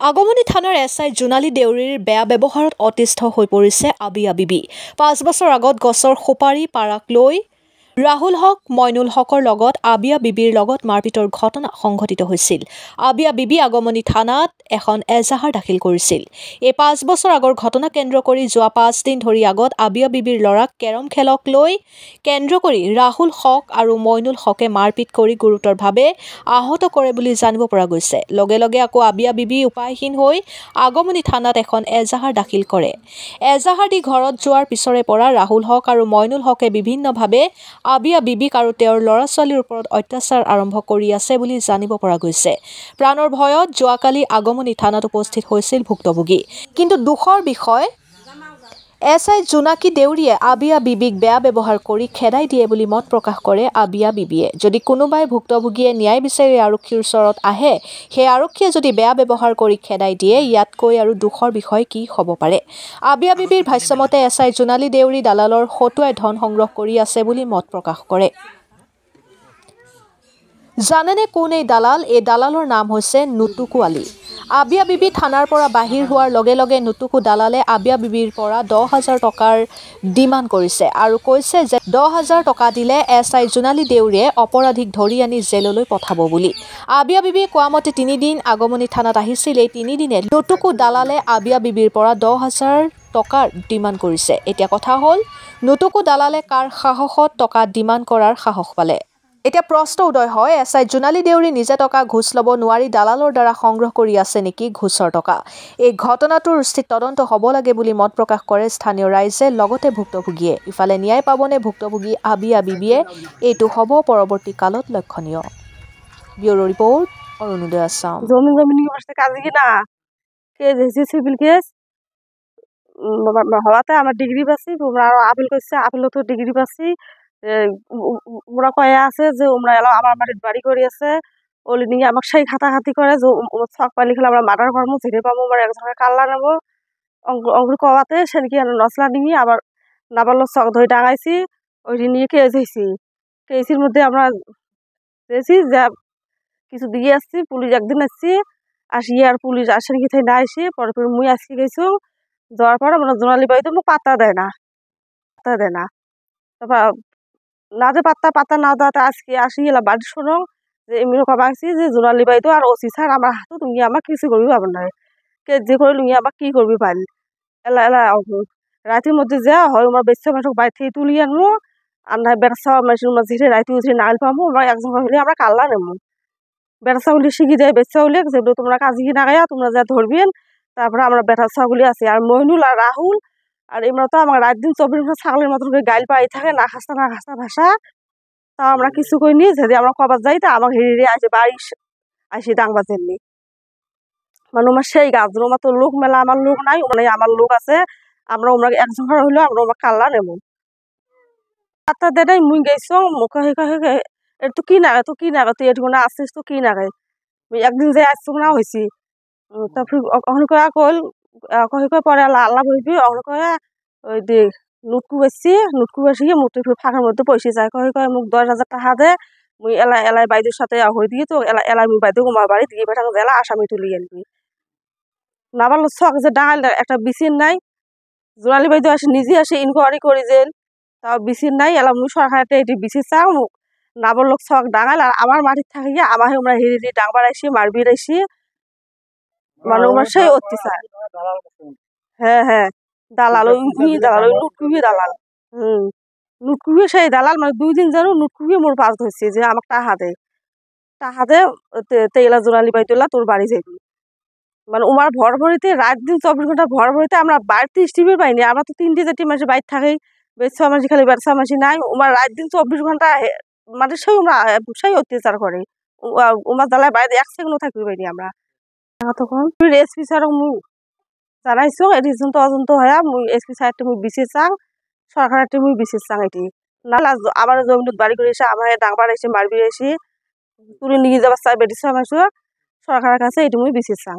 আগমনী থানাৰ এছআই জোনালী দেউৰীৰ বেয়া ব্যৱহাৰত অতিষ্ঠ হৈ পৰিছে আবিয়া বিবি। ৫ বছৰ আগত গছৰ সুপাৰী পাৰাক লৈ ৰাহুল হক মইনুল হকৰ লগত আবিয়া বিবিৰ লগত মাৰপিটৰ ঘটনা সংঘটিত হৈছিল। আবিয়া বিবি আগমনী থানাত এখন এজাহাৰ দাখিল কৰিছিল। এই ৫ বছৰ আগৰ ঘটনা কেন্দ্ৰ কৰি যোৱা ৫ দিন ধৰি আগত আবিয়া বিবিৰ ল'ৰাক কেৰম খেলক লৈ কেন্দ্ৰ কৰি ৰাহুল হক আৰু মইনুল হকে মাৰপিট কৰি গুৰুতৰভাৱে আহত কৰে বুলি জানিব পৰা গৈছে। লগে লগে আকৌ আবিয়া বিবি উপায়হীন হৈ আগমনী থানাত এখন এজাহাৰ দাখিল কৰে। এজাহাৰ দি ঘৰত যোৱাৰ পিছৰে পৰা ৰাহুল হক আৰু মইনুল হকে বিভিন্নভাৱে আবিয়া বিবিক আৰু তেওঁৰ ল'ৰা-ছোৱালীৰ ওপৰত অত্যাচাৰ আৰম্ভ কৰি আছে বুলি জানিব পৰা গৈছে। প্ৰাণৰ ভয়ত যোৱাকালি আগমনী থানাত উপস্থিত হৈছিল ভুক্তভোগী। কিন্তু দুখৰ বিষয়, এছআই জোনাকী দেউৰীয়ে আবিয়া বিবিক বেয়া ব্যৱহাৰ কৰি খেদাই দিয়ে বুলি মত প্ৰকাশ কৰে আবিয়া বিবিয়ে। যদি কোনোবাই ভুক্তভোগীয়ে ন্যায় বিচাৰি আৰক্ষীৰ ওচৰত আহে, সেই আৰক্ষীয়ে যদি বেয়া ব্যৱহাৰ কৰি খেদাই দিয়ে, ইয়াতকৈ আৰু দুখৰ বিষয় কি হ'ব পাৰে। আবিয়া বিবিৰ ভাষ্যমতে এছআই জোনালী দেউৰী দালালৰ হতুৱাই ধন সংগ্ৰহ কৰি আছে বুলি মত প্ৰকাশ কৰে। জানেনে কোন এই দালাল? এই দালালৰ নাম হৈছে নুটুকু আলী। আবিয়া বিবি থানাৰ পৰা বাহিৰ হোৱাৰ লগে লগে নুটুকু দালালে আবিয়া বিবিৰ পৰা 10,000 টকাৰ ডিমাণ্ড কৰিছে আৰু কৈছে যে 10,000 টকা দিলে এছআই জোনালী দেউৰীয়ে অপৰাধীক ধৰি আনি জেললৈ পঠাব বুলি। আবিয়া বিবিয়ে কোৱা মতে 3 দিন আগমনী থানাত আহিছিল। এই 3 দিনে নুটুকু দালালে আবিয়া বিবিৰ পৰা 10,000 টকাৰ ডিমাণ্ড কৰিছে। এতিয়া কথা হ'ল, নুটুকু দালালে কাৰ সাহসত টকা ডিমাণ্ড কৰাৰ সাহস পালে? এতিয়া প্ৰশ্ন উদয় হয়, এছআই জোনালী দেউৰী নিজে টকা ঘোচ ল'ব নোৱাৰি দালালৰ দ্বাৰা সংগ্ৰহ কৰি আছে নেকি ঘোচৰ টকা? এই ঘটনাটোৰ উচিত তদন্ত হ'ব লাগে বুলি মত প্ৰকাশ কৰে স্থানীয় ৰাইজে, লগতে ভুক্তভোগীয়ে। ইফালে ন্যায় পাবনে ভুক্তভোগী আবিয়া বিবিয়ে? এইটো হ'ব পৰৱৰ্তী কালত লক্ষণীয়। ব্যুৰো ৰিপৰ্ট, অৰুণোদয় আসাম। জমিন কাজ কিনা কেস হয়েছে সিভিল কেস হওয়াতে আমার ডিগ্রি পাচ্ছি, তোমরা আরো আপিল করছে, আপিলতো ডিগ্রি পাচ্ছি। ওরা কয়ে আছে যে ওমরা এলাম আমার বাড়ির বাড়ি করে আছে, ওলি নিয়ে আমাকে সেই খাতাখাতি করে যে ছক পালি খেলে আমরা মার্ডার করবো, ঝেড়ে পাবো, আমরা একজনের কাল্লা নেবো অঙ্কুর কওয়াতে সে নাকি নসলা নিয়ে আবার নাবালো ছক ধরে টাঙাইছি, ওইটি নিয়ে কেস হয়েছি। কেসির মধ্যে আমরা পেয়েছি যে কিছু দিয়ে আসছি, পুলিশ একদিন আসছি, আসি আর পুলিশ আসে নাকি না এসে পরে মুই আজকে গেছি। যাওয়ার পর আমরা জোনালী বাড়িতে মুখ পাত্তা দেয় না, তারপর না যে পাত্তা না দেওয়াতে আজকে আসি এলা বাড়ি শোনো যে এমনি কবা আসছি যে জোনালী বাড়িতে আর ওসি স্যার আমার হাতে তুমি আমার কিছু করবি পাবেন না, কে যে করে লুঙ্গি আমার কি করবি পারি এলা এলা রাতের মধ্যে যা হয় আমরা বেচা মানুষ বাড়ি থেকে তুলি আনবো, আর না বেড়া মানুষের ঝেড়ে রাতে উঠে নাল পাবো, আমরা একজন হলে আমরা কাল্লা নেবো। বেটা ছাগলি শিখি দেয় বেচা হলে যেগুলো তোমরা কাজে কি না গায়া তোমরা যা ধরবেন, তারপরে আমরা বেটা ছাগলি আছি। আর মইনুল আর রাহুল আর এমরা তো আমার রাত দিন 24 ঘন্টা ছাগলের মতন করে গাইল পাই থাকে, না খাস্তা ভাষা, তা আমরা কিছু কইনি। যদি আমরা কবার যাই তা আমার হেরে আসে বাড়ি আসি ডাংবা জেননি, মানে আমার সেই গাছ আমার তো লোক মেলা, আমার লোক নাই, মানে আমার লোক আছে, আমরা ওমরা একজন হইলো আমরা ওমরা কাল্লা নেবো। আত্মা দেয় মুই গেছো মুখে তো কি না তুই এটুকু না আসছিস তো কি না একদিন যে আসছো না হয়েছি। তারপর অহন কয়া কল পরে আল্লাহ বলবি অহন কয়া ওই দেখ নুটকু বেশিয়ে মুখ ফাঁকার মধ্যে পয়সা যায়, কয় মুখ 10,000 টাকা দে, মুই এলাই বাইদের সাথে হয়ে দিয়ে তো এলাই মুই বাইদে আমার বাড়ি দিয়ে বেটা জেলা আসামি তুলি আনবি। না পারলো শখ যে ডাঙাল একটা বিচিন নাই, জোনালী বাইদে আসে নিজে আসে ইনকোয়ারি করে যে তাও বিচিন নাই, এলা মুই সরকার এটি বিচি চাও না বললো ছক ডাঙাল আর আমার মাটির থাকিয়ে আমার আমরা হেরে দিয়ে ডাঙবার আসি মারবির আসি, মানে ওনার সেই অত্যাচার। হ্যাঁ দালাল ওই নুটকুবি দালাল। নুটকুবি সেই দালাল, মানে 2 দিন যেন নুটকুবি মোর পাস ধরছে যে আমাকে টাকা দে তেলা জোনালী বাইতুল্লাহ তোর বাড়ি যাবি, মানে ওমার ভর ভরিতে রাত দিন 24 ঘন্টা ভর ভরিতে আমরা বাড়িতে স্টিপে পাইনি। আমরা তো 3-4 মাসে বাইর থাকি, বেচা মাসি খালি ব্যবসা মাসি নাই, ওমার রাত দিন 24 ঘন্টা মানে সেই অত্যাচার করে ওমার দালায় বাড়িতে 1 সেকেন্ডও থাকতে পাইনি আমরা। তখন এসপি স্যারক মুই জানাইছো এটি তদন্ত হয়ে মুই এসপি স্যারটি মুই বিশেষ চাং, সরকারটি মুই বিশেষ চাং। এটি না আমার জমিনত বাড়ি করে এসে আমার ডাংবার এসে মারবি এসে তুলে নিয়ে যাবার চাই বেটি সরকারের কাছে এটি মুই বিশেষ চাং।